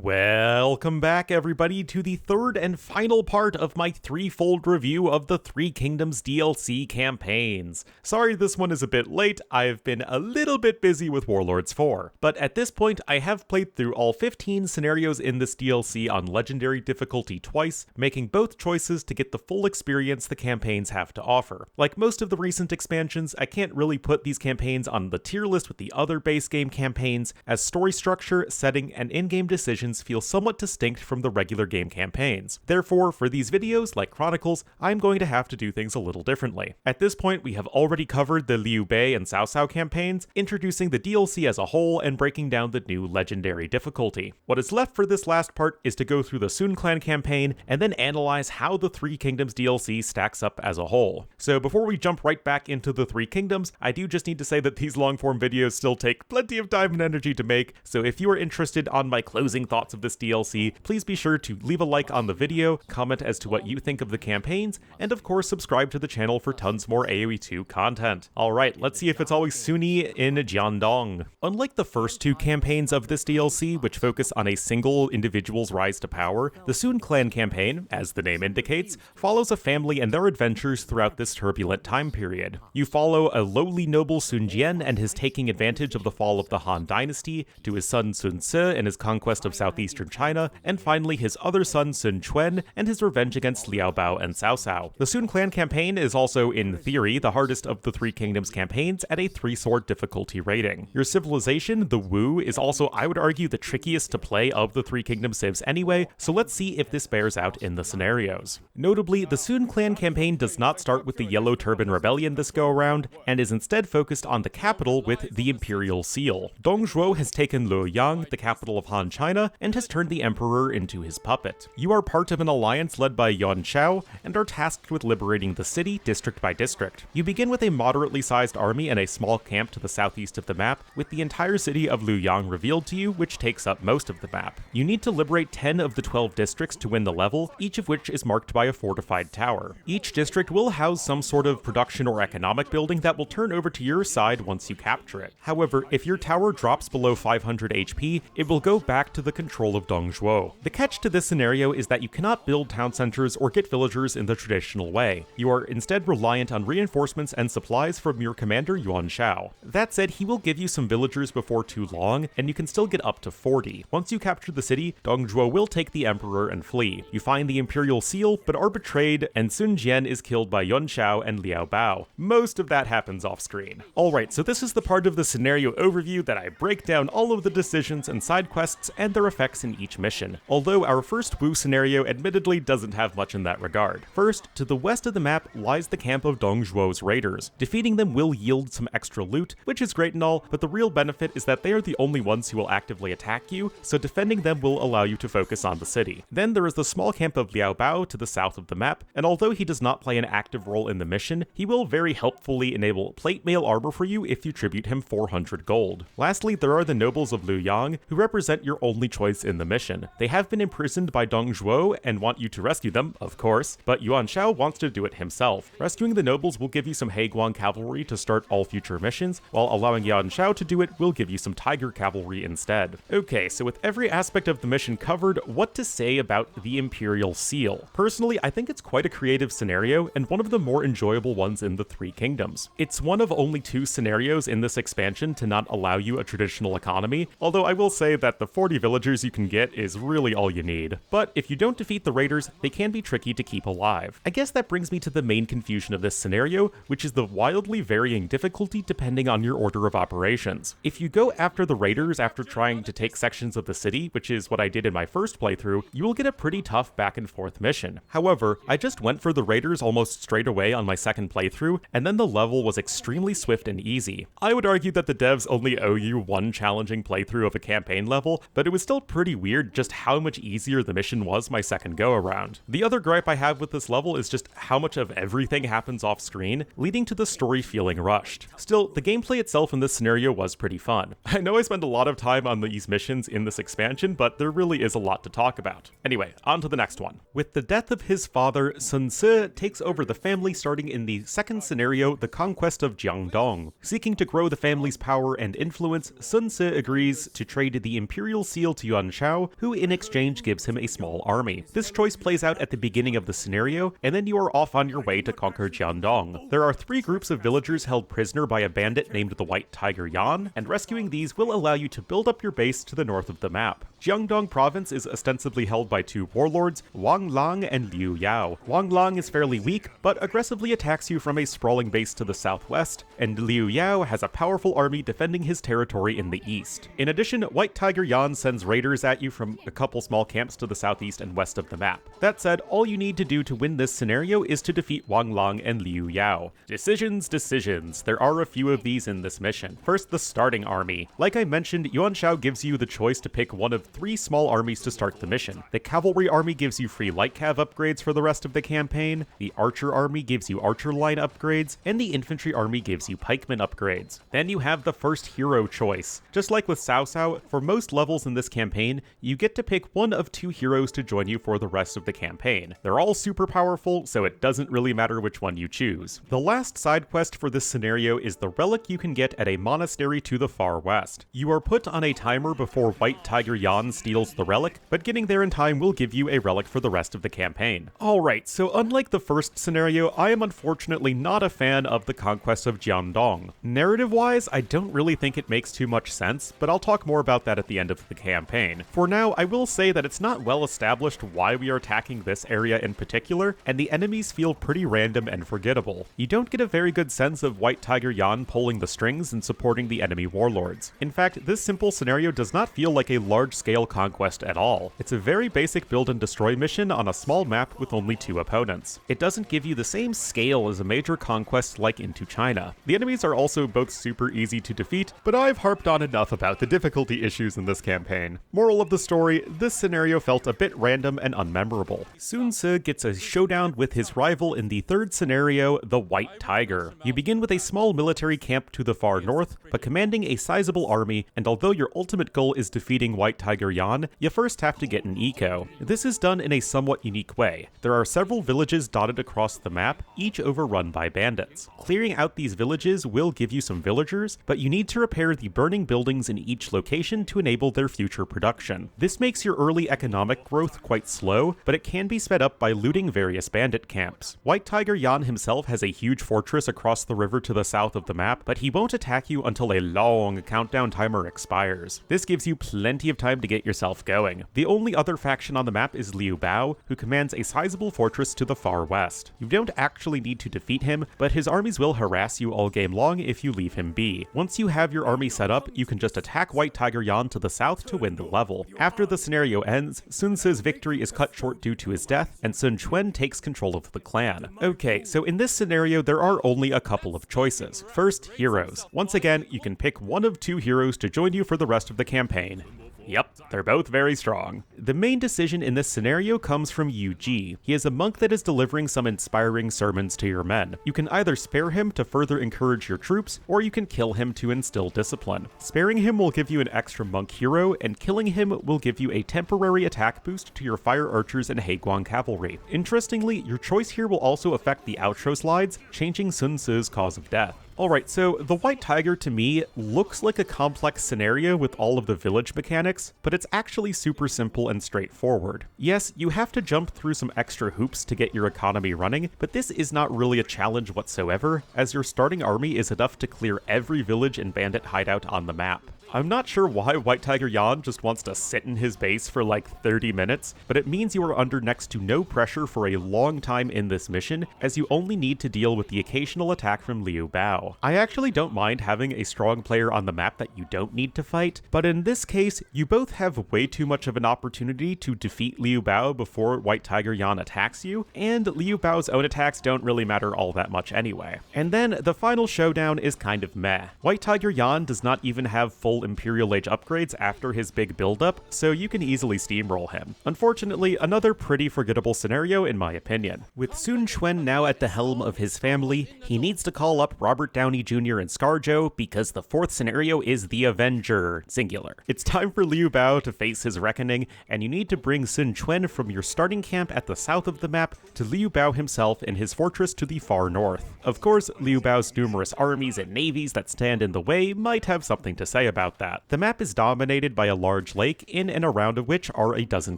Welcome back, everybody, to the third and final part of my threefold review of the Three Kingdoms DLC campaigns. Sorry this one is a bit late, I've been a little bit busy with Warlords 4, but at this point I have played through all 15 scenarios in this DLC on Legendary difficulty twice, making both choices to get the full experience the campaigns have to offer. Like most of the recent expansions, I can't really put these campaigns on the tier list with the other base game campaigns, as story structure, setting, and in-game decisions feel somewhat distinct from the regular game campaigns. Therefore, for these videos, like Chronicles, I'm going to have to do things a little differently. At this point, we have already covered the Liu Bei and Cao Cao campaigns, introducing the DLC as a whole and breaking down the new Legendary difficulty. What is left for this last part is to go through the Sun Clan campaign and then analyze how the Three Kingdoms DLC stacks up as a whole. So before we jump right back into the Three Kingdoms, I do just need to say that these long-form videos still take plenty of time and energy to make, so if you are interested on my closing thoughts of this DLC, please be sure to leave a like on the video, comment as to what you think of the campaigns, and of course subscribe to the channel for tons more AoE2 content. Alright, let's see if it's always Sunni in Jiandong. Unlike the first two campaigns of this DLC, which focus on a single individual's rise to power, the Sun Clan campaign, as the name indicates, follows a family and their adventures throughout this turbulent time period. You follow a lowly noble Sun Jian and his taking advantage of the fall of the Han dynasty, to his son Sun Ce and his conquest of southeastern China, and finally his other son Sun Quan and his revenge against Liao Bao and Cao Cao. The Sun Clan campaign is also, in theory, the hardest of the Three Kingdoms campaigns at a 3-sword difficulty rating. Your civilization, the Wu, is also, I would argue, the trickiest to play of the Three Kingdoms civs anyway, so let's see if this bears out in the scenarios. Notably, the Sun Clan campaign does not start with the Yellow Turban Rebellion this go around, and is instead focused on the capital with the Imperial Seal. Dong Zhuo has taken Luoyang, the capital of Han China, and has turned the emperor into his puppet. You are part of an alliance led by Yuan Shao, and are tasked with liberating the city district by district. You begin with a moderately sized army and a small camp to the southeast of the map, with the entire city of Luoyang revealed to you, which takes up most of the map. You need to liberate 10 of the 12 districts to win the level, each of which is marked by a fortified tower. Each district will house some sort of production or economic building that will turn over to your side once you capture it. However, if your tower drops below 500 HP, it will go back to the control of Dong Zhuo. The catch to this scenario is that you cannot build town centers or get villagers in the traditional way. You are instead reliant on reinforcements and supplies from your commander Yuan Shao. That said, he will give you some villagers before too long, and you can still get up to 40. Once you capture the city, Dong Zhuo will take the emperor and flee. You find the Imperial Seal, but are betrayed, and Sun Jian is killed by Yuan Shao and Liao Bao. Most of that happens off screen. Alright, so this is the part of the scenario overview that I break down all of the decisions and side quests and their effects in each mission, although our first Wu scenario admittedly doesn't have much in that regard. First, to the west of the map lies the camp of Dong Zhuo's raiders. Defeating them will yield some extra loot, which is great and all, but the real benefit is that they are the only ones who will actively attack you, so defending them will allow you to focus on the city. Then there is the small camp of Liao Bao to the south of the map, and although he does not play an active role in the mission, he will very helpfully enable plate mail armor for you if you tribute him 400 gold. Lastly, there are the nobles of Luoyang, who represent your only choice in the mission. They have been imprisoned by Dong Zhuo and want you to rescue them, of course, but Yuan Shao wants to do it himself. Rescuing the nobles will give you some Heiguang cavalry to start all future missions, while allowing Yuan Shao to do it will give you some Tiger cavalry instead. Okay, so with every aspect of the mission covered, what to say about the Imperial Seal? Personally, I think it's quite a creative scenario, and one of the more enjoyable ones in the Three Kingdoms. It's one of only 2 scenarios in this expansion to not allow you a traditional economy, although I will say that the 40 villagers you can get is really all you need. But if you don't defeat the raiders, they can be tricky to keep alive. I guess that brings me to the main confusion of this scenario, which is the wildly varying difficulty depending on your order of operations. If you go after the raiders after trying to take sections of the city, which is what I did in my first playthrough, you will get a pretty tough back and forth mission. However, I just went for the raiders almost straight away on my second playthrough, and then the level was extremely swift and easy. I would argue that the devs only owe you one challenging playthrough of a campaign level, but it was still pretty weird just how much easier the mission was my second go around. The other gripe I have with this level is just how much of everything happens off screen, leading to the story feeling rushed. Still, the gameplay itself in this scenario was pretty fun. I know I spend a lot of time on these missions in this expansion, but there really is a lot to talk about. Anyway, on to the next one. With the death of his father, Sun Ce takes over the family starting in the second scenario, the conquest of Jiangdong. Seeking to grow the family's power and influence, Sun Ce agrees to trade the Imperial Seal to Yuan Shao, who in exchange gives him a small army. This choice plays out at the beginning of the scenario, and then you are off on your way to conquer Jiandong. There are 3 groups of villagers held prisoner by a bandit named the White Tiger Yan, and rescuing these will allow you to build up your base to the north of the map. Jiangdong province is ostensibly held by 2 warlords, Wang Lang and Liu Yao. Wang Lang is fairly weak, but aggressively attacks you from a sprawling base to the southwest, and Liu Yao has a powerful army defending his territory in the east. In addition, White Tiger Yan sends raiders at you from a couple small camps to the southeast and west of the map. That said, all you need to do to win this scenario is to defeat Wang Lang and Liu Yao. Decisions. There are a few of these in this mission. First, the starting army. Like I mentioned, Yuan Shao gives you the choice to pick one of 3 small armies to start the mission. The cavalry army gives you free light cav upgrades for the rest of the campaign, the archer army gives you archer line upgrades, and the infantry army gives you pikeman upgrades. Then you have the first hero choice. Just like with Cao Cao, for most levels in this campaign, you get to pick one of 2 heroes to join you for the rest of the campaign. They're all super powerful, so it doesn't really matter which one you choose. The last side quest for this scenario is the relic you can get at a monastery to the far west. You are put on a timer before White Tiger Yan steals the relic, but getting there in time will give you a relic for the rest of the campaign. Alright, so unlike the first scenario, I am unfortunately not a fan of the conquest of Jiandong. Narrative-wise, I don't really think it makes too much sense, but I'll talk more about that at the end of the campaign. For now, I will say that it's not well established why we are attacking this area in particular, and the enemies feel pretty random and forgettable. You don't get a very good sense of White Tiger Yan pulling the strings and supporting the enemy warlords. In fact, this simple scenario does not feel like a large-scale conquest at all. It's a very basic build and destroy mission on a small map with only 2 opponents. It doesn't give you the same scale as a major conquest like Into China. The enemies are also both super easy to defeat, but I've harped on enough about the difficulty issues in this campaign. Moral of the story, this scenario felt a bit random and unmemorable. Sun Ce gets a showdown with his rival in the 3rd scenario, the White Tiger. You begin with a small military camp to the far north, but commanding a sizable army, and although your ultimate goal is defeating White Tiger Yan, you first have to get an eco. This is done in a somewhat unique way. There are several villages dotted across the map, each overrun by bandits. Clearing out these villages will give you some villagers, but you need to repair the burning buildings in each location to enable their future production. This makes your early economic growth quite slow, but it can be sped up by looting various bandit camps. White Tiger Yan himself has a huge fortress across the river to the south of the map, but he won't attack you until a long countdown timer expires. This gives you plenty of time to get yourself going. The only other faction on the map is Liu Bao, who commands a sizable fortress to the far west. You don't actually need to defeat him, but his armies will harass you all game long if you leave him be. Once you have your army set up, you can just attack White Tiger Yan to the south to win the level. After the scenario ends, Sun Ce's victory is cut short due to his death, and Sun Quan takes control of the clan. Okay, so in this scenario, there are only a couple of choices. First, heroes. Once again, you can pick one of 2 heroes to join you for the rest of the campaign. Yep, they're both very strong. The main decision in this scenario comes from Yu Ji. He is a monk that is delivering some inspiring sermons to your men. You can either spare him to further encourage your troops, or you can kill him to instill discipline. Sparing him will give you an extra monk hero, and killing him will give you a temporary attack boost to your fire archers and Heiguang cavalry. Interestingly, your choice here will also affect the outro slides, changing Sun Ce's cause of death. Alright, so the White Tiger to me looks like a complex scenario with all of the village mechanics, but it's actually super simple and straightforward. Yes, you have to jump through some extra hoops to get your economy running, but this is not really a challenge whatsoever, as your starting army is enough to clear every village and bandit hideout on the map. I'm not sure why White Tiger Yan just wants to sit in his base for like 30 minutes, but it means you are under next to no pressure for a long time in this mission, as you only need to deal with the occasional attack from Liu Bao. I actually don't mind having a strong player on the map that you don't need to fight, but in this case, you both have way too much of an opportunity to defeat Liu Bao before White Tiger Yan attacks you, and Liu Bao's own attacks don't really matter all that much anyway. And then the final showdown is kind of meh. White Tiger Yan does not even have full Imperial Age upgrades after his big build-up, so you can easily steamroll him. Unfortunately, another pretty forgettable scenario in my opinion. With Sun Quan now at the helm of his family, he needs to call up Robert Downey Jr. and ScarJo because the 4th scenario is the Avenger, singular. It's time for Liu Bao to face his reckoning, and you need to bring Sun Quan from your starting camp at the south of the map to Liu Bao himself in his fortress to the far north. Of course, Liu Bao's numerous armies and navies that stand in the way might have something to say about about that. The map is dominated by a large lake, in and around of which are a dozen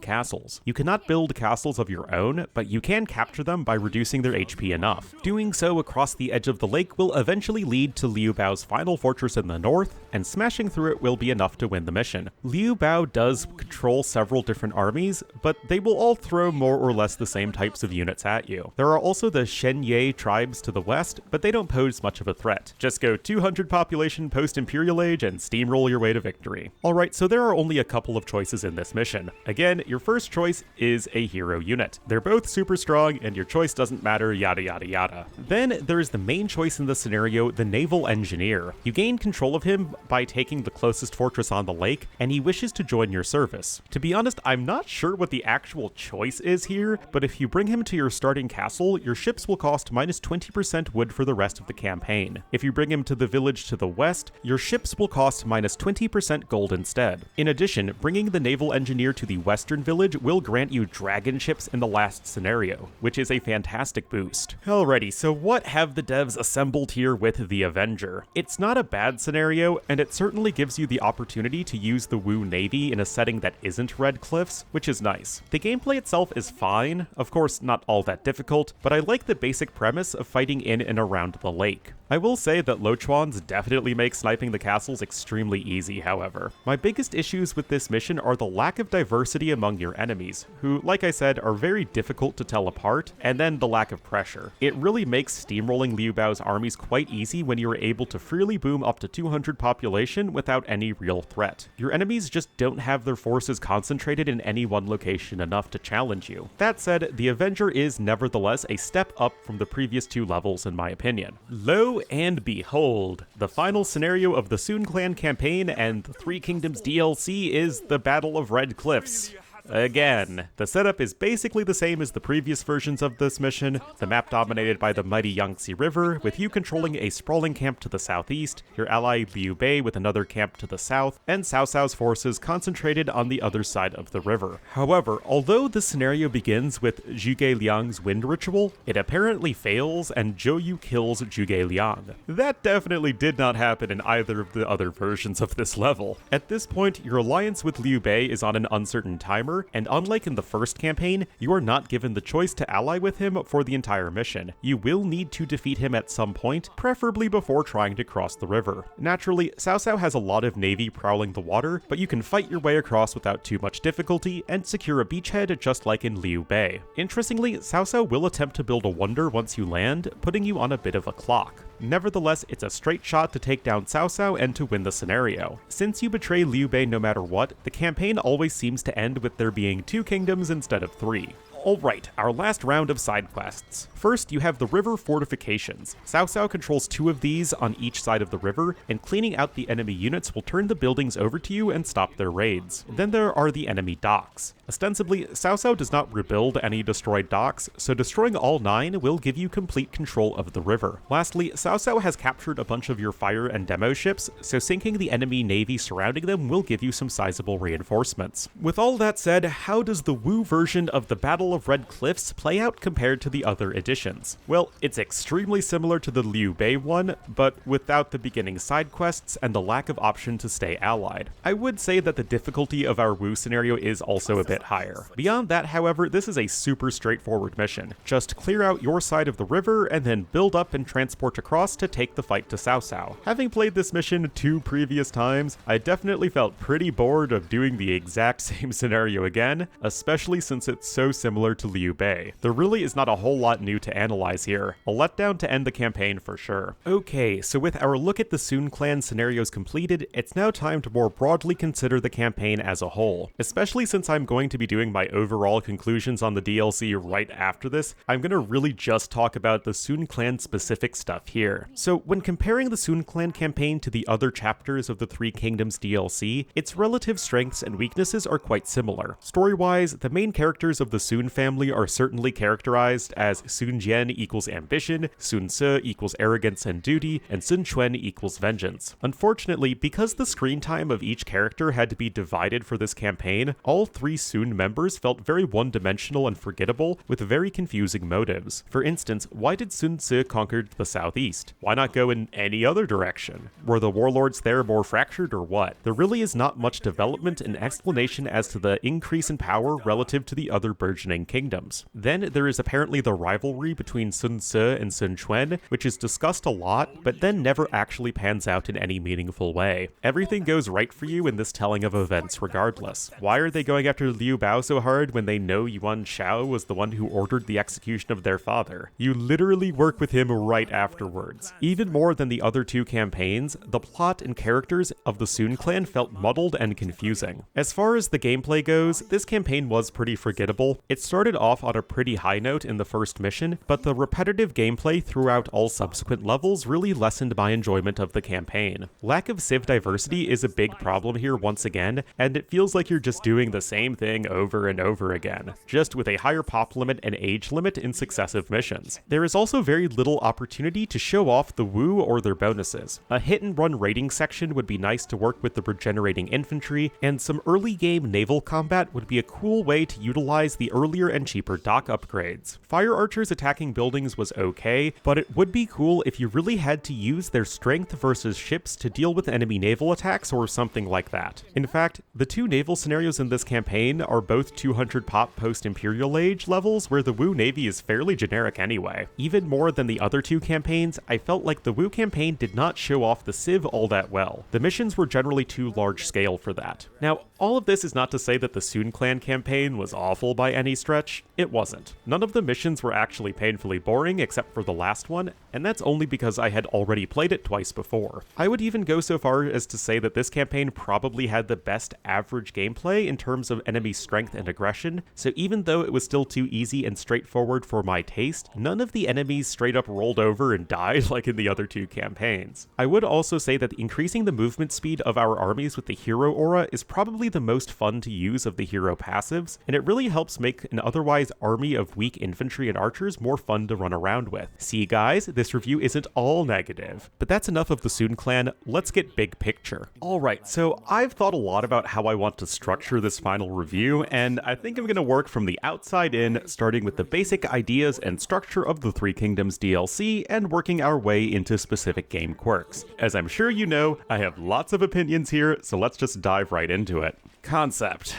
castles. You cannot build castles of your own, but you can capture them by reducing their HP enough. Doing so across the edge of the lake will eventually lead to Liu Bao's final fortress in the north, and smashing through it will be enough to win the mission. Liu Bao does control several different armies, but they will all throw more or less the same types of units at you. There are also the Shenye tribes to the west, but they don't pose much of a threat. Just go 200 population post-Imperial Age and steamroll your way to victory. Alright, so there are only a couple of choices in this mission. Again, your first choice is a hero unit. They're both super strong, and your choice doesn't matter, yada yada yada. Then there's the main choice in the scenario, the Naval Engineer. You gain control of him by taking the closest fortress on the lake, and he wishes to join your service. To be honest, I'm not sure what the actual choice is here, but if you bring him to your starting castle, your ships will cost minus 20% wood for the rest of the campaign. If you bring him to the village to the west, your ships will cost minus 20% gold instead. In addition, bringing the Naval Engineer to the western village will grant you dragon ships in the last scenario, which is a fantastic boost. Alrighty, so what have the devs assembled here with the Avenger? It's not a bad scenario, and it certainly gives you the opportunity to use the Wu Navy in a setting that isn't Red Cliffs, which is nice. The gameplay itself is fine, of course not all that difficult, but I like the basic premise of fighting in and around the lake. I will say that Lo Chuan's definitely make sniping the castles extremely easy, however. My biggest issues with this mission are the lack of diversity among your enemies, who, like I said, are very difficult to tell apart, and then the lack of pressure. It really makes steamrolling Liu Bao's armies quite easy when you are able to freely boom up to 200 population without any real threat. Your enemies just don't have their forces concentrated in any one location enough to challenge you. That said, the Avenger is nevertheless a step up from the previous two levels in my opinion. Lo and behold, the final scenario of the Sun Clan campaign and the Three Kingdoms DLC is the Battle of Red Cliffs. Again, the setup is basically the same as the previous versions of this mission, the map dominated by the mighty Yangtze River, with you controlling a sprawling camp to the southeast, your ally Liu Bei with another camp to the south, and Cao Cao's forces concentrated on the other side of the river. However, although the scenario begins with Zhuge Liang's wind ritual, it apparently fails and Zhou Yu kills Zhuge Liang. That definitely did not happen in either of the other versions of this level. At this point, your alliance with Liu Bei is on an uncertain timer, and unlike in the first campaign, you are not given the choice to ally with him for the entire mission. You will need to defeat him at some point, preferably before trying to cross the river. Naturally, Cao Cao has a lot of navy prowling the water, but you can fight your way across without too much difficulty and secure a beachhead just like in Liu Bei. Interestingly, Cao Cao will attempt to build a wonder once you land, putting you on a bit of a clock. Nevertheless, it's a straight shot to take down Cao Cao and to win the scenario. Since you betray Liu Bei no matter what, the campaign always seems to end with there being 2 kingdoms instead of 3. Alright, our last round of side quests. First, you have the river fortifications. Cao Cao controls 2 of these on each side of the river, and cleaning out the enemy units will turn the buildings over to you and stop their raids. Then there are the enemy docks. Ostensibly, Cao Cao does not rebuild any destroyed docks, so destroying all 9 will give you complete control of the river. Lastly, Cao Cao has captured a bunch of your fire and demo ships, so sinking the enemy navy surrounding them will give you some sizable reinforcements. With all that said, how does the Wu version of the Battle of Red Cliffs play out compared to the other editions? Well, it's extremely similar to the Liu Bei one, but without the beginning side quests and the lack of option to stay allied. I would say that the difficulty of our Wu scenario is also a bit higher. Beyond that, however, this is a super straightforward mission. Just clear out your side of the river and then build up and transport across to take the fight to Cao Cao. Having played this mission 2 previous times, I definitely felt pretty bored of doing the exact same scenario again, especially since it's so similar to Liu Bei. There really is not a whole lot new to analyze here. A letdown to end the campaign for sure. Okay, so with our look at the Sun Clan scenarios completed, it's now time to more broadly consider the campaign as a whole. Especially since I'm going to be doing my overall conclusions on the DLC right after this, I'm gonna really just talk about the Sun Clan specific stuff here. So when comparing the Sun Clan campaign to the other chapters of the Three Kingdoms DLC, its relative strengths and weaknesses are quite similar. Story-wise, the main characters of the Sun family are certainly characterized as Sun Jian equals ambition, Sun Ce equals arrogance and duty, and Sun Quan equals vengeance. Unfortunately, because the screen time of each character had to be divided for this campaign, all 3 Sun members felt very one-dimensional and forgettable, with very confusing motives. For instance, why did Sun Ce conquer the southeast? Why not go in any other direction? Were the warlords there more fractured or what? There really is not much development and explanation as to the increase in power relative to the other burgeoning kingdoms. Then there is apparently the rivalry between Sun Ce and Sun Quan, which is discussed a lot, but then never actually pans out in any meaningful way. Everything goes right for you in this telling of events regardless. Why are they going after Liu Bao so hard when they know Yuan Shao was the one who ordered the execution of their father? You literally work with him right afterwards. Even more than the other 2 campaigns, the plot and characters of the Sun clan felt muddled and confusing. As far as the gameplay goes, this campaign was pretty forgettable. It started off on a pretty high note in the first mission, but the repetitive gameplay throughout all subsequent levels really lessened my enjoyment of the campaign. Lack of civ diversity is a big problem here once again, and it feels like you're just doing the same thing over and over again, just with a higher pop limit and age limit in successive missions. There is also very little opportunity to show off the Wu or their bonuses. A hit-and-run raiding section would be nice to work with the regenerating infantry, and some early game naval combat would be a cool way to utilize the earlier and cheaper dock upgrades. Fire archers attacking buildings was okay, but it would be cool if you really had to use their strength versus ships to deal with enemy naval attacks or something like that. In fact, the 2 naval scenarios in this campaign are both 200 pop post-Imperial Age levels, where the Wu Navy is fairly generic anyway. Even more than the other 2 campaigns, I felt like the Wu campaign did not show off the civ all that well. The missions were generally too large scale for that. Now, all of this is not to say that the Sun clan campaign was awful by any stretch. It wasn't. None of the missions were actually painfully boring except for the last one, and that's only because I had already played it twice before. I would even go so far as to say that this campaign probably had the best average gameplay in terms of enemy strength and aggression, so even though it was still too easy and straightforward for my taste, none of the enemies straight up rolled over and died like in the other 2 campaigns. I would also say that increasing the movement speed of our armies with the hero aura is probably the most fun to use of the hero passives, and it really helps make an otherwise army of weak infantry and archers more fun to run around with. See guys, this review isn't all negative. But that's enough of the Sun clan, let's get big picture. Alright, so I've thought a lot about how I want to structure this final review, and I think I'm going to work from the outside in, starting with the basic ideas and structure of the Three Kingdoms DLC, and working our way into specific game quirks. As I'm sure you know, I have lots of opinions here, so let's just dive right into it. Concept.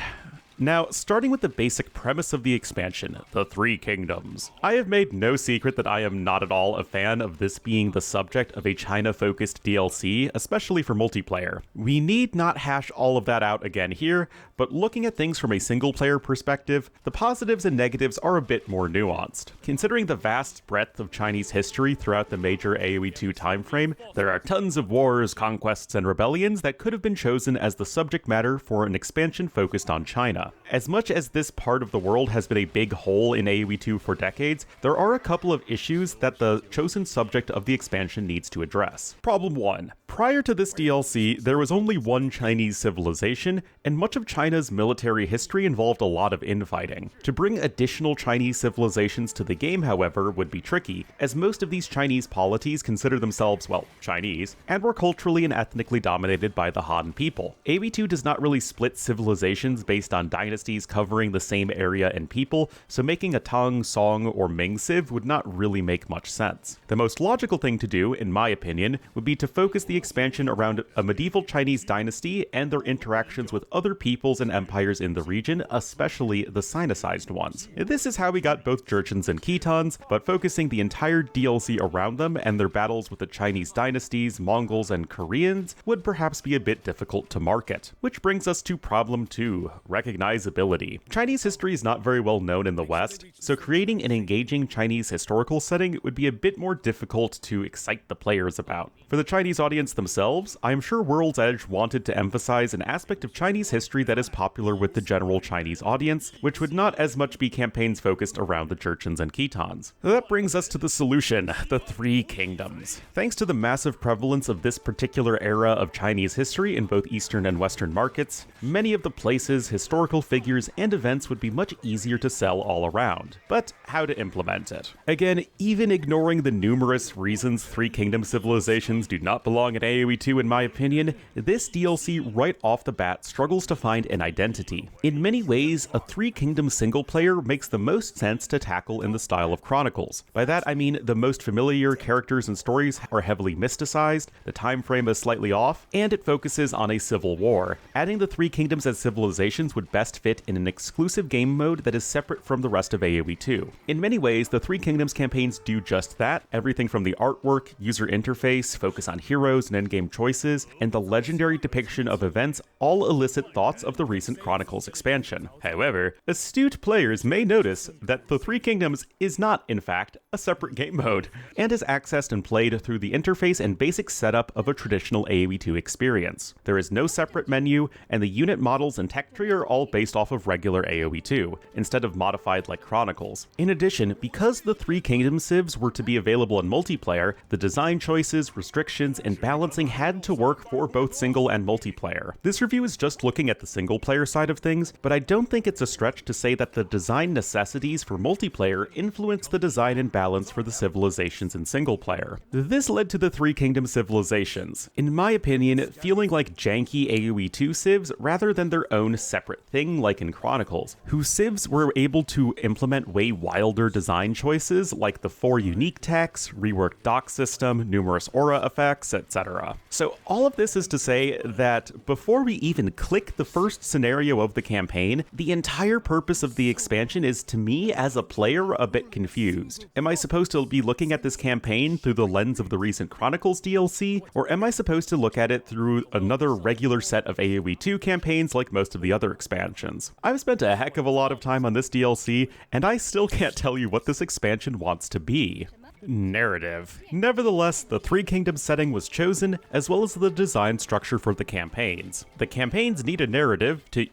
Now, starting with the basic premise of the expansion, the Three Kingdoms. I have made no secret that I am not at all a fan of this being the subject of a China-focused DLC, especially for multiplayer. We need not hash all of that out again here, but looking at things from a single-player perspective, the positives and negatives are a bit more nuanced. Considering the vast breadth of Chinese history throughout the major AoE2 timeframe, there are tons of wars, conquests, and rebellions that could have been chosen as the subject matter for an expansion focused on China. As much as this part of the world has been a big hole in AoE2 for decades, there are a couple of issues that the chosen subject of the expansion needs to address. Problem 1. Prior to this DLC, there was only one Chinese civilization, and much of China's military history involved a lot of infighting. To bring additional Chinese civilizations to the game, however, would be tricky, as most of these Chinese polities consider themselves, well, Chinese, and were culturally and ethnically dominated by the Han people. AoE2 does not really split civilizations based on dynasties covering the same area and people, so making a Tang, Song, or Ming civ would not really make much sense. The most logical thing to do, in my opinion, would be to focus the expansion around a medieval Chinese dynasty and their interactions with other peoples and empires in the region, especially the Sinicized ones. This is how we got both Jurchens and Khitans, but focusing the entire DLC around them and their battles with the Chinese dynasties, Mongols, and Koreans would perhaps be a bit difficult to market. Which brings us to problem 2, recognizability. Chinese history is not very well known in the West, so creating an engaging Chinese historical setting would be a bit more difficult to excite the players about. For the Chinese audience, audience themselves, I am sure World's Edge wanted to emphasize an aspect of Chinese history that is popular with the general Chinese audience, which would not as much be campaigns focused around the Jurchens and Khitans. That brings us to the solution, the Three Kingdoms. Thanks to the massive prevalence of this particular era of Chinese history in both Eastern and Western markets, many of the places, historical figures, and events would be much easier to sell all around. But how to implement it? Again, even ignoring the numerous reasons Three Kingdom civilizations do not belong in AoE2 in my opinion, this DLC right off the bat struggles to find an identity. In many ways, a Three Kingdom single player makes the most sense to tackle in the style of Chronicles. By that I mean the most familiar characters and stories are heavily mysticized, the time frame is slightly off, and it focuses on a civil war. Adding the Three Kingdoms as civilizations would best fit in an exclusive game mode that is separate from the rest of AoE2. In many ways, the Three Kingdoms campaigns do just that, everything from the artwork, user interface, focus on heroes and endgame choices, and the legendary depiction of events all elicit thoughts of the recent Chronicles expansion. However, astute players may notice that the Three Kingdoms is not, in fact, a separate game mode, and is accessed and played through the interface and basic setup of a traditional AoE2 experience. There is no separate menu, and the unit models and tech tree are all based off of regular AoE2, instead of modified like Chronicles. In addition, because the Three Kingdoms civs were to be available in multiplayer, the design choices, restrictions, and balancing had to work for both single and multiplayer. This review is just looking at the single player side of things, but I don't think it's a stretch to say that the design necessities for multiplayer influence the design and balance for the civilizations in single player. This led to the Three Kingdom civilizations, in my opinion, feeling like janky AoE2 civs rather than their own separate thing like in Chronicles, whose civs were able to implement way wilder design choices like the 4 unique techs, reworked dock system, numerous aura effects, etc. So all of this is to say that before we even click the first scenario of the campaign, the entire purpose of the expansion is, to me as a player, a bit confused. Am I supposed to be looking at this campaign through the lens of the recent Chronicles DLC, or am I supposed to look at it through another regular set of AoE2 campaigns like most of the other expansions? I've spent a heck of a lot of time on this DLC, and I still can't tell you what this expansion wants to be. Narrative. Nevertheless, the Three Kingdoms setting was chosen, as well as the design structure for the campaigns. The campaigns need a narrative to,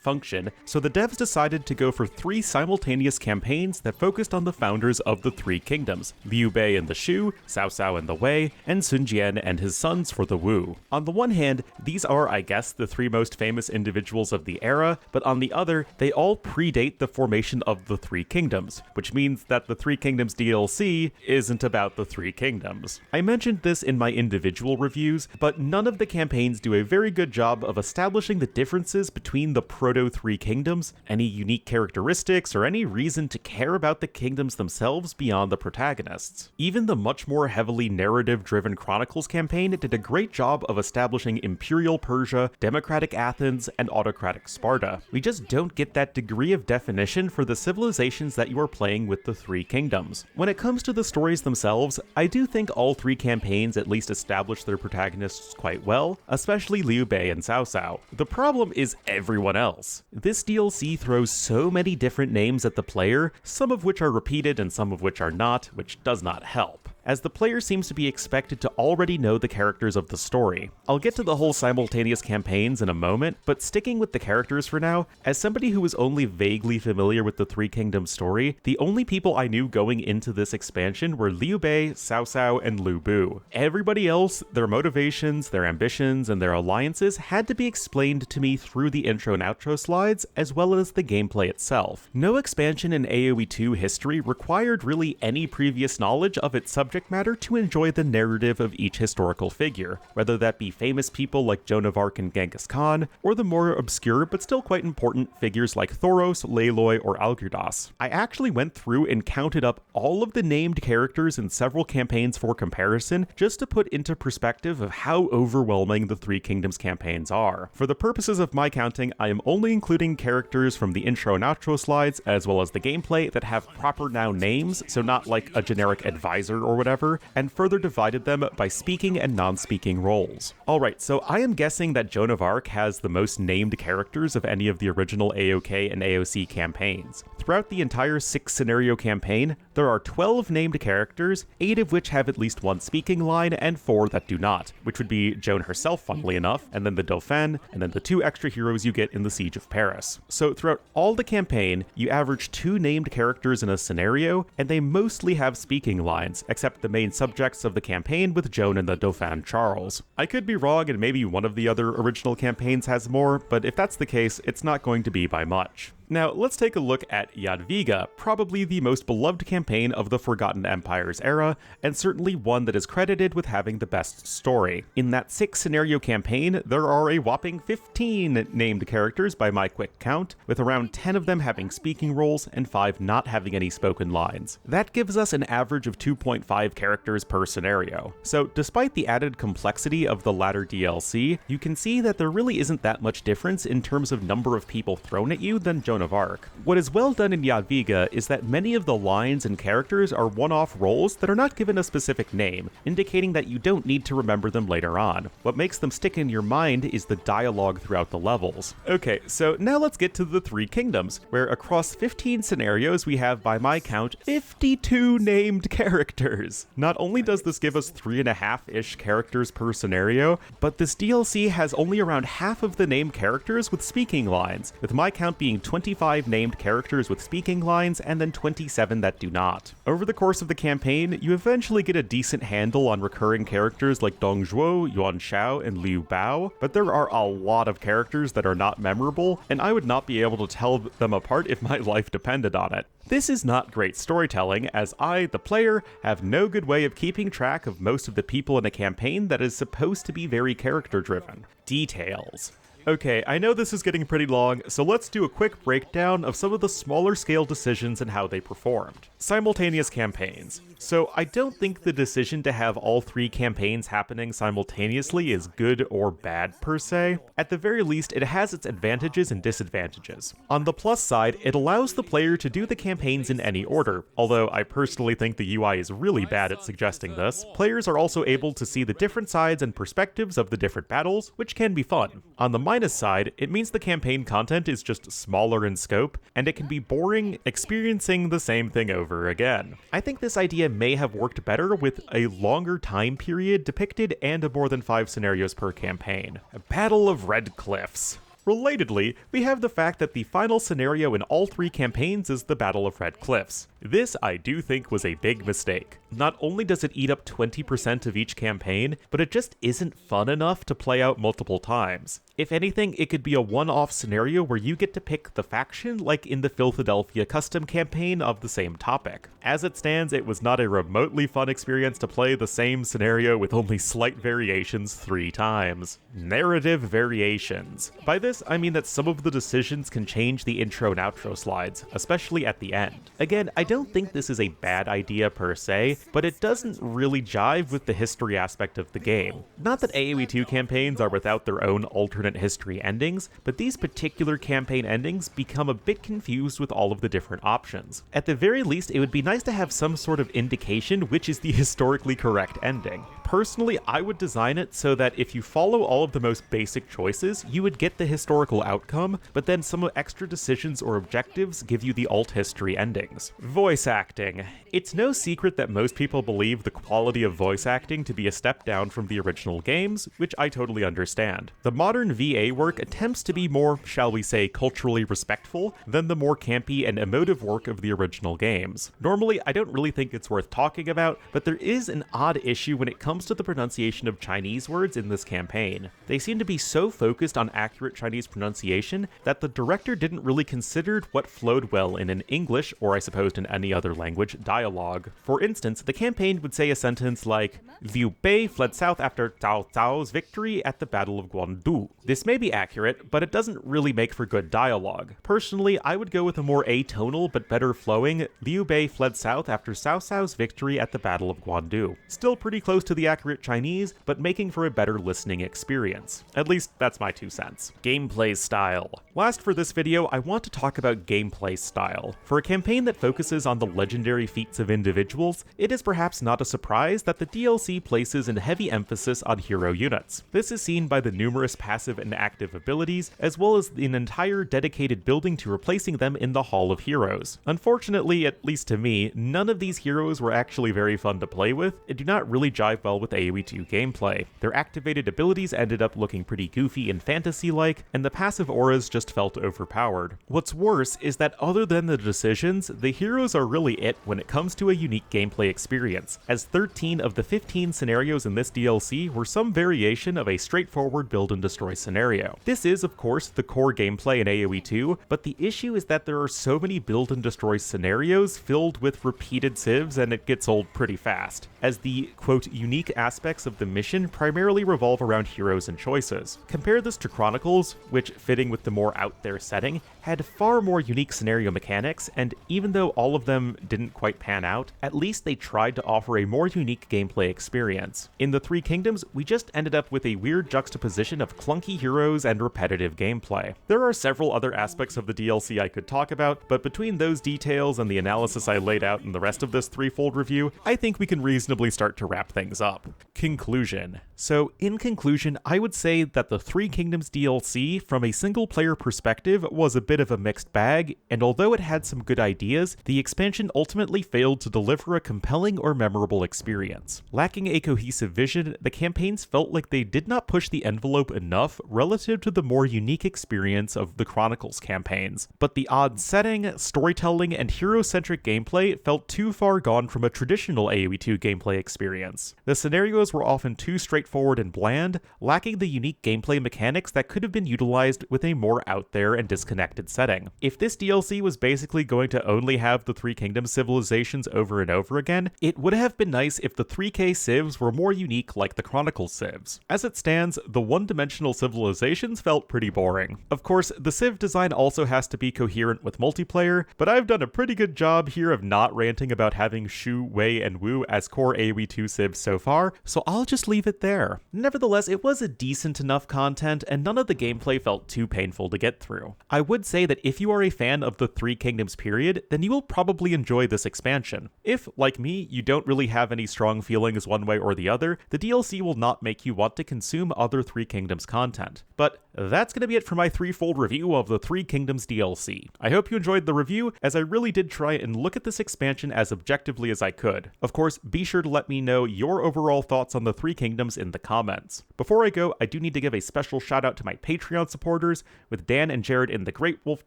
function, so the devs decided to go for 3 simultaneous campaigns that focused on the founders of the Three Kingdoms, Liu Bei and the Shu, Cao Cao and the Wei, and Sun Jian and his sons for the Wu. On the one hand, these are, I guess, the 3 most famous individuals of the era, but on the other, they all predate the formation of the Three Kingdoms, which means that the Three Kingdoms DLC isn't about the Three Kingdoms. I mentioned this in my individual reviews, but none of the campaigns do a very good job of establishing the differences between the proto-Three Kingdoms, any unique characteristics, or any reason to care about the kingdoms themselves beyond the protagonists. Even the much more heavily narrative-driven Chronicles campaign did a great job of establishing Imperial Persia, Democratic Athens, and Autocratic Sparta. We just don't get that degree of definition for the civilizations that you are playing with the Three Kingdoms. When it comes to the stories themselves, I do think all 3 campaigns at least establish their protagonists quite well, especially Liu Bei and Cao Cao. The problem is everyone else. This DLC throws so many different names at the player, some of which are repeated and some of which are not, which does not help, as the player seems to be expected to already know the characters of the story. I'll get to the whole simultaneous campaigns in a moment, but sticking with the characters for now, as somebody who was only vaguely familiar with the Three Kingdoms story, the only people I knew going into this expansion were Liu Bei, Cao Cao, and Lu Bu. Everybody else, their motivations, their ambitions, and their alliances had to be explained to me through the intro and outro slides, as well as the gameplay itself. No expansion in AoE2 history required really any previous knowledge of its subject matter to enjoy the narrative of each historical figure, whether that be famous people like Joan of Arc and Genghis Khan, or the more obscure but still quite important figures like Thoros, Laloi, or Algirdas. I actually went through and counted up all of the named characters in several campaigns for comparison, just to put into perspective of how overwhelming the Three Kingdoms campaigns are. For the purposes of my counting, I am only including characters from the intro and outro slides, as well as the gameplay that have proper noun names, so not like a generic advisor or whatever, and further divided them by speaking and non-speaking roles. Alright, so I am guessing that Joan of Arc has the most named characters of any of the original AOK and AOC campaigns. throughout the entire 6-scenario campaign, there are 12 named characters, 8 of which have at least one speaking line, and 4 that do not, which would be Joan herself, funnily enough, and then the Dauphin, and then the 2 extra heroes you get in the Siege of Paris. So throughout all the campaign, you average 2 named characters in a scenario, and they mostly have speaking lines, except the main subjects of the campaign with Joan and the Dauphin Charles. I could be wrong, and maybe one of the other original campaigns has more, but if that's the case, it's not going to be by much. Now, let's take a look at Jadwiga, probably the most beloved campaign of the Forgotten Empires era, and certainly one that is credited with having the best story. In that 6-scenario campaign, there are a whopping 15 named characters by my quick count, with around 10 of them having speaking roles and 5 not having any spoken lines. That gives us an average of 2.5 characters per scenario. So, despite the added complexity of the latter DLC, you can see that there really isn't that much difference in terms of number of people thrown at you than Joan of Arc. What is well done in Jadwiga is that many of the lines and characters are one-off roles that are not given a specific name, indicating that you don't need to remember them later on. What makes them stick in your mind is the dialogue throughout the levels. Okay, so now let's get to the 3 kingdoms, where across 15 scenarios we have, by my count, 52 named characters. Not only does this give us 3.5-ish characters per scenario, but this DLC has only around half of the named characters with speaking lines, with my count being 25 named characters with speaking lines, and then 27 that do not. Over the course of the campaign, you eventually get a decent handle on recurring characters like Dong Zhuo, Yuan Shao, and Liu Bao, but there are a lot of characters that are not memorable, and I would not be able to tell them apart if my life depended on it. This is not great storytelling, as I, the player, have no good way of keeping track of most of the people in a campaign that is supposed to be very character-driven. Details. Okay, I know this is getting pretty long, so let's do a quick breakdown of some of the smaller scale decisions and how they performed. Simultaneous campaigns. So I don't think the decision to have all 3 campaigns happening simultaneously is good or bad per se. At the very least, it has its advantages and disadvantages. On the plus side, it allows the player to do the campaigns in any order, although I personally think the UI is really bad at suggesting this. Players are also able to see the different sides and perspectives of the different battles, which can be fun. On the minus side, it means the campaign content is just smaller in scope, and it can be boring experiencing the same thing over again. I think this idea may have worked better with a longer time period depicted and a more than 5 scenarios per campaign. A Battle of Red Cliffs. Relatedly, we have the fact that the final scenario in all 3 campaigns is the Battle of Red Cliffs. This, I do think, was a big mistake. Not only does it eat up 20% of each campaign, but it just isn't fun enough to play out multiple times. If anything, it could be a one-off scenario where you get to pick the faction like in the Philadelphia custom campaign of the same topic. As it stands, it was not a remotely fun experience to play the same scenario with only slight variations 3 times. Narrative variations. By this, I mean that some of the decisions can change the intro and outro slides, especially at the end. Again, I don't think this is a bad idea per se, but it doesn't really jive with the history aspect of the game. Not that AoE2 campaigns are without their own alternate history endings, but these particular campaign endings become a bit confused with all of the different options. At the very least, it would be nice to have some sort of indication which is the historically correct ending. Personally, I would design it so that if you follow all of the most basic choices, you would get the historical outcome, but then some extra decisions or objectives give you the alt history endings. Voice acting. It's no secret that most people believe the quality of voice acting to be a step down from the original games, which I totally understand. The modern VA work attempts to be more, shall we say, culturally respectful than the more campy and emotive work of the original games. Normally, I don't really think it's worth talking about, but there is an odd issue when it comes to the pronunciation of Chinese words in this campaign. They seem to be so focused on accurate Chinese pronunciation that the director didn't really consider what flowed well in an English, or I suppose in any other language, dialogue. For instance, the campaign would say a sentence like, Liu Bei fled south after Cao Cao's victory at the Battle of Guandu. This may be accurate, but it doesn't really make for good dialogue. Personally, I would go with a more atonal but better flowing, Liu Bei fled south after Cao Cao's victory at the Battle of Guandu. Still pretty close to the pretty accurate Chinese, but making for a better listening experience. At least, that's my 2 cents. Gameplay style. Last for this video, I want to talk about gameplay style. For a campaign that focuses on the legendary feats of individuals, it is perhaps not a surprise that the DLC places a heavy emphasis on hero units. This is seen by the numerous passive and active abilities, as well as an entire dedicated building to replacing them in the Hall of Heroes. Unfortunately, at least to me, none of these heroes were actually very fun to play with, and do not really jive well with AoE2 gameplay. Their activated abilities ended up looking pretty goofy and fantasy-like, and the passive auras just felt overpowered. What's worse is that other than the decisions, the heroes are really it when it comes to a unique gameplay experience, as 13 of the 15 scenarios in this DLC were some variation of a straightforward build and destroy scenario. This is, of course, the core gameplay in AoE2, but the issue is that there are so many build and destroy scenarios filled with repeated civs, and it gets old pretty fast, as the, quote, unique aspects of the mission primarily revolve around heroes and choices. Compare this to Chronicles, which, fitting with the more out there setting, had far more unique scenario mechanics, and even though all of them didn't quite pan out, at least they tried to offer a more unique gameplay experience. In the Three Kingdoms, we just ended up with a weird juxtaposition of clunky heroes and repetitive gameplay. There are several other aspects of the DLC I could talk about, but between those details and the analysis I laid out in the rest of this threefold review, I think we can reasonably start to wrap things up. Conclusion. So, in conclusion, I would say that the Three Kingdoms DLC, from a single-player perspective, was a bit of a mixed bag, and although it had some good ideas, the expansion ultimately failed to deliver a compelling or memorable experience. Lacking a cohesive vision, the campaigns felt like they did not push the envelope enough relative to the more unique experience of the Chronicles campaigns, but the odd setting, storytelling, and hero-centric gameplay felt too far gone from a traditional AoE2 gameplay experience. The scenarios were often too straightforward and bland, lacking the unique gameplay mechanics that could have been utilized with a more out there and disconnected setting. If this DLC was basically going to only have the Three Kingdoms civilizations over and over again, it would have been nice if the 3K civs were more unique like the Chronicles civs. As it stands, the one-dimensional civilizations felt pretty boring. Of course, the civ design also has to be coherent with multiplayer, but I've done a pretty good job here of not ranting about having Shu, Wei, and Wu as core AoE2 civs so far, so I'll just leave it there. Nevertheless, it was a decent enough content, and none of the gameplay felt too painful to get through. I would say that if you are a fan of the Three Kingdoms period, then you will probably enjoy this expansion. If, like me, you don't really have any strong feelings one way or the other, the DLC will not make you want to consume other Three Kingdoms content. But that's going to be it for my threefold review of the Three Kingdoms DLC. I hope you enjoyed the review, as I really did try and look at this expansion as objectively as I could. Of course, be sure to let me know your overall thoughts on the Three Kingdoms in the comments. Before I go, I do need to give a special shout out to my Patreon supporters, with Dan and Jared in the Great Wolf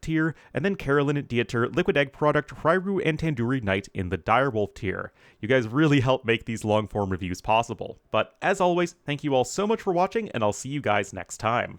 tier, and then Carolyn, Dieter, Liquid Egg Product, Rairu, and Tandoori Knight in the Dire Wolf tier. You guys really help make these long-form reviews possible. But as always, thank you all so much for watching, and I'll see you guys next time.